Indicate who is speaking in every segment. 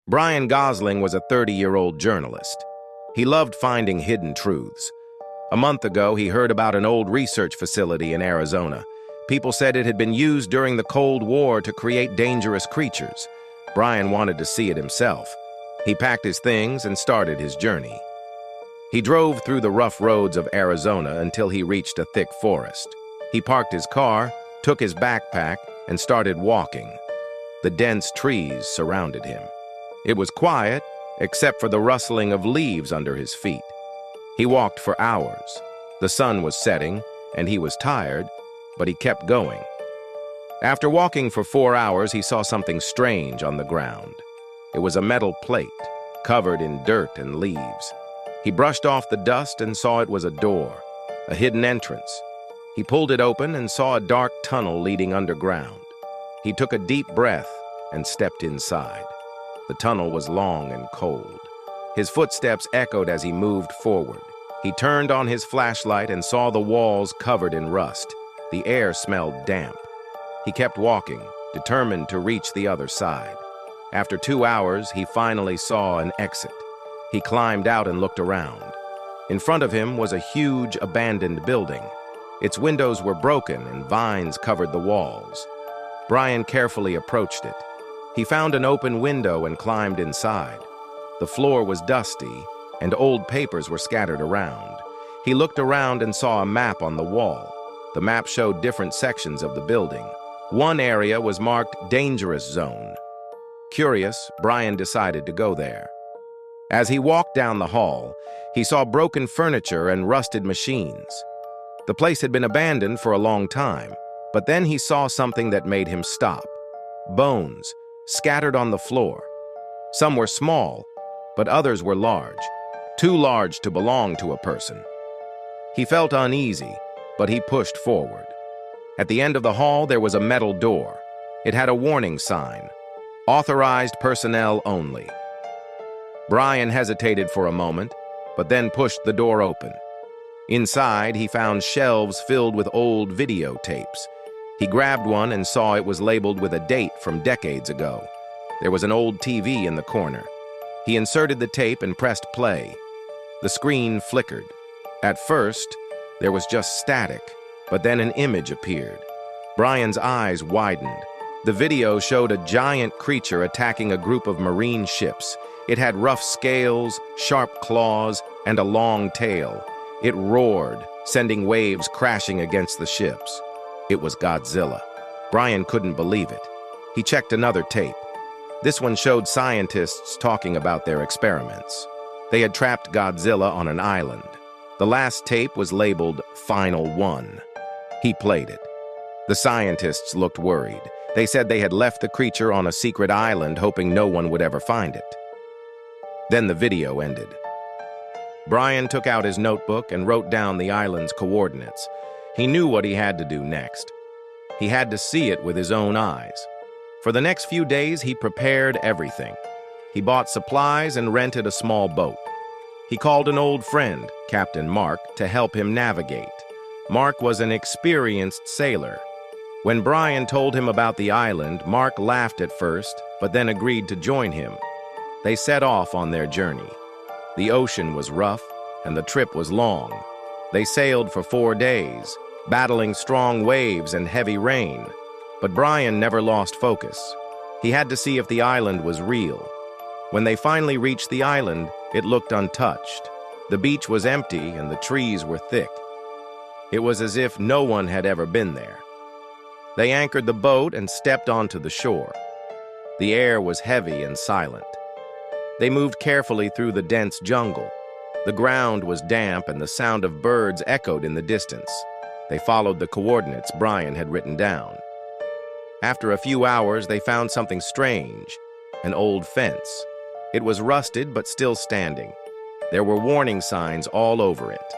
Speaker 1: Brian Gosling was a 30-year-old journalist. He loved finding hidden truths. A month ago, he heard about an old research facility in Arizona. People said it had been used during the Cold War to create dangerous creatures. Brian wanted to see it himself. He packed his things and started his journey. He drove through the rough roads of Arizona until he reached a thick forest. He parked his car, took his backpack, and started walking. The dense trees surrounded him. It was quiet, except for the rustling of leaves under his feet. He walked for hours. The sun was setting, and he was tired, but he kept going. After walking for 4 hours, he saw something strange on the ground. It was a metal plate, covered in dirt and leaves. He brushed off the dust and saw it was a door, a hidden entrance. He pulled it open and saw a dark tunnel leading underground. He took a deep breath and stepped inside. The tunnel was long and cold. His footsteps echoed as he moved forward. He turned on his flashlight and saw the walls covered in rust. The air smelled damp. He kept walking, determined to reach the other side. After 2 hours, he finally saw an exit. He climbed out and looked around. In front of him was a huge, abandoned building. Its windows were broken and vines covered the walls. Brian carefully approached it. He found an open window and climbed inside. The floor was dusty, and old papers were scattered around. He looked around and saw a map on the wall. The map showed different sections of the building. One area was marked Dangerous Zone. Curious, Brian decided to go there. As he walked down the hall, he saw broken furniture and rusted machines. The place had been abandoned for a long time, but then he saw something that made him stop. Bones, scattered on the floor. Some were small, but others were large, too large to belong to a person. He felt uneasy, but he pushed forward. At the end of the hall, there was a metal door. It had a warning sign, "Authorized personnel only." Brian hesitated for a moment, but then pushed the door open. Inside, he found shelves filled with old videotapes. He grabbed one and saw it was labeled with a date from decades ago. There was an old TV in the corner. He inserted the tape and pressed play. The screen flickered. At first, there was just static, but then an image appeared. Brian's eyes widened. The video showed a giant creature attacking a group of marine ships. It had rough scales, sharp claws, and a long tail. It roared, sending waves crashing against the ships. It was Godzilla. Brian couldn't believe it. He checked another tape. This one showed scientists talking about their experiments. They had trapped Godzilla on an island. The last tape was labeled Final One. He played it. The scientists looked worried. They said they had left the creature on a secret island, hoping no one would ever find it. Then the video ended. Brian took out his notebook and wrote down the island's coordinates. He knew what he had to do next. He had to see it with his own eyes. For the next few days, he prepared everything. He bought supplies and rented a small boat. He called an old friend, Captain Mark, to help him navigate. Mark was an experienced sailor. When Brian told him about the island, Mark laughed at first, but then agreed to join him. They set off on their journey. The ocean was rough, and the trip was long. They sailed for 4 days, battling strong waves and heavy rain. But Brian never lost focus. He had to see if the island was real. When they finally reached the island, it looked untouched. The beach was empty and the trees were thick. It was as if no one had ever been there. They anchored the boat and stepped onto the shore. The air was heavy and silent. They moved carefully through the dense jungle. The ground was damp and the sound of birds echoed in the distance. They followed the coordinates Brian had written down. After a few hours, they found something strange, an old fence. It was rusted but still standing. There were warning signs all over it.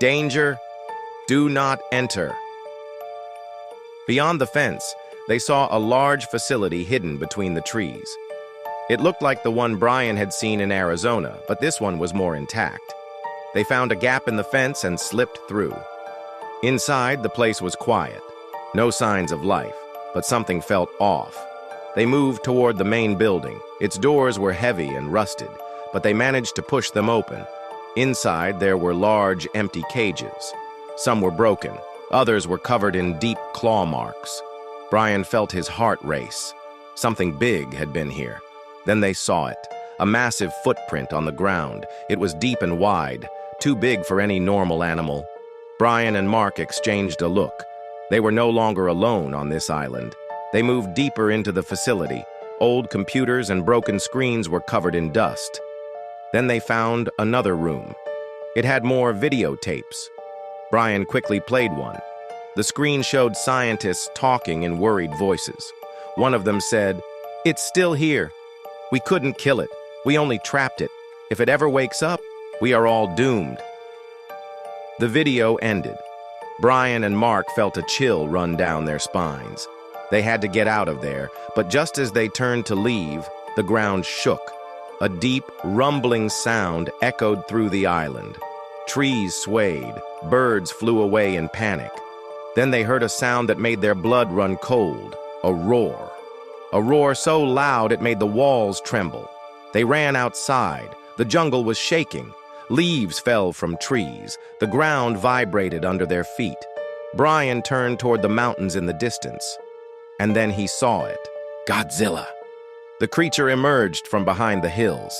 Speaker 1: Danger, do not enter. Beyond the fence, they saw a large facility hidden between the trees. It looked like the one Brian had seen in Arizona, but this one was more intact. They found a gap in the fence and slipped through. Inside, the place was quiet. No signs of life, but something felt off. They moved toward the main building. Its doors were heavy and rusted, but they managed to push them open. Inside, there were large, empty cages. Some were broken. Others were covered in deep claw marks. Brian felt his heart race. Something big had been here. Then they saw it, a massive footprint on the ground. It was deep and wide, too big for any normal animal. Brian and Mark exchanged a look. They were no longer alone on this island. They moved deeper into the facility. Old computers and broken screens were covered in dust. Then they found another room. It had more videotapes. Brian quickly played one. The screen showed scientists talking in worried voices. One of them said, "It's still here. We couldn't kill it. We only trapped it. If it ever wakes up, we are all doomed." The video ended. Brian and Mark felt a chill run down their spines. They had to get out of there, but just as they turned to leave, the ground shook. A deep, rumbling sound echoed through the island. Trees swayed, birds flew away in panic. Then they heard a sound that made their blood run cold, a roar. A roar so loud it made the walls tremble. They ran outside. The jungle was shaking. Leaves fell from trees. The ground vibrated under their feet. Brian turned toward the mountains in the distance. And then he saw it. Godzilla. The creature emerged from behind the hills.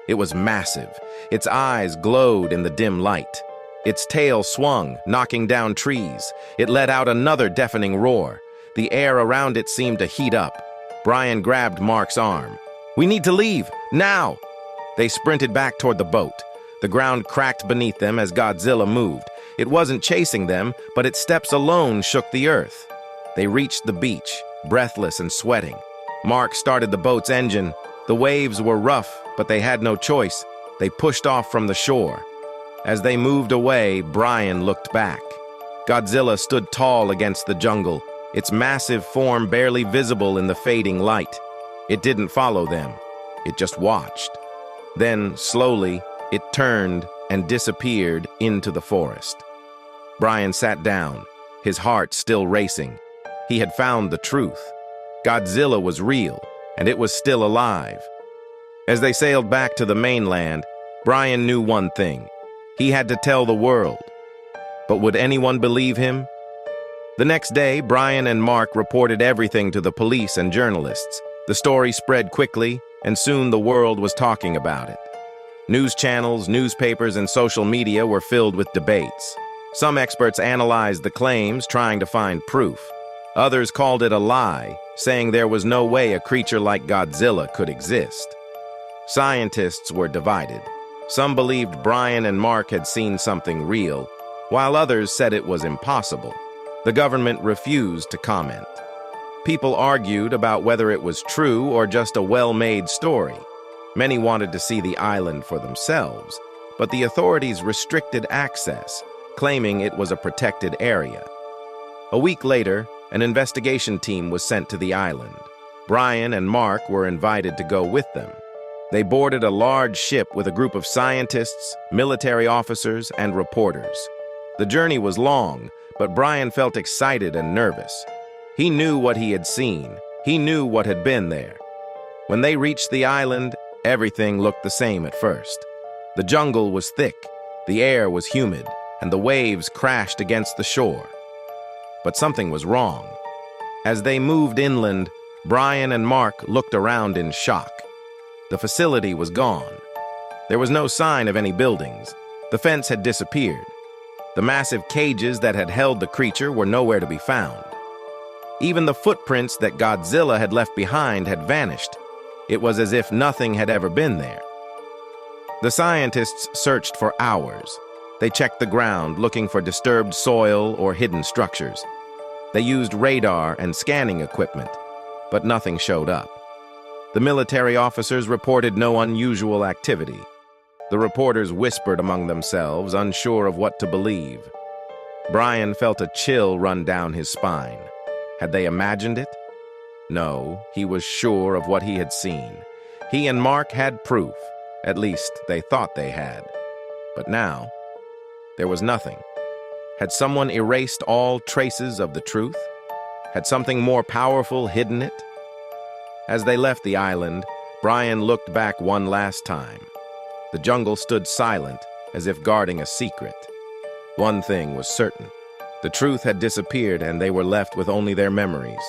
Speaker 1: It was massive. Its eyes glowed in the dim light. Its tail swung, knocking down trees. It let out another deafening roar. The air around it seemed to heat up. Brian grabbed Mark's arm. "We need to leave, now!" They sprinted back toward the boat. The ground cracked beneath them as Godzilla moved. It wasn't chasing them, but its steps alone shook the earth. They reached the beach, breathless and sweating. Mark started the boat's engine. The waves were rough, but they had no choice. They pushed off from the shore. As they moved away, Brian looked back. Godzilla stood tall against the jungle, its massive form barely visible in the fading light. It didn't follow them. It just watched. Then, slowly, it turned and disappeared into the forest. Brian sat down, his heart still racing. He had found the truth. Godzilla was real, and it was still alive. As they sailed back to the mainland, Brian knew one thing. He had to tell the world. But would anyone believe him? The next day, Brian and Mark reported everything to the police and journalists. The story spread quickly, and soon the world was talking about it. News channels, newspapers, and social media were filled with debates. Some experts analyzed the claims, trying to find proof. Others called it a lie, saying there was no way a creature like Godzilla could exist. Scientists were divided. Some believed Brian and Mark had seen something real, while others said it was impossible. The government refused to comment. People argued about whether it was true or just a well-made story. Many wanted to see the island for themselves, but the authorities restricted access, claiming it was a protected area. A week later, an investigation team was sent to the island. Brian and Mark were invited to go with them. They boarded a large ship with a group of scientists, military officers, and reporters. The journey was long, but Brian felt excited and nervous. He knew what he had seen. He knew what had been there. When they reached the island, everything looked the same at first. The jungle was thick, the air was humid, and the waves crashed against the shore. But something was wrong. As they moved inland, Brian and Mark looked around in shock. The facility was gone. There was no sign of any buildings. The fence had disappeared. The massive cages that had held the creature were nowhere to be found. Even the footprints that Godzilla had left behind had vanished. It was as if nothing had ever been there. The scientists searched for hours. They checked the ground, looking for disturbed soil or hidden structures. They used radar and scanning equipment, but nothing showed up. The military officers reported no unusual activity. The reporters whispered among themselves, unsure of what to believe. Brian felt a chill run down his spine. Had they imagined it? No, he was sure of what he had seen. He and Mark had proof. At least, they thought they had. But now, there was nothing. Had someone erased all traces of the truth? Had something more powerful hidden it? As they left the island, Brian looked back one last time. The jungle stood silent, as if guarding a secret. One thing was certain. The truth had disappeared and they were left with only their memories.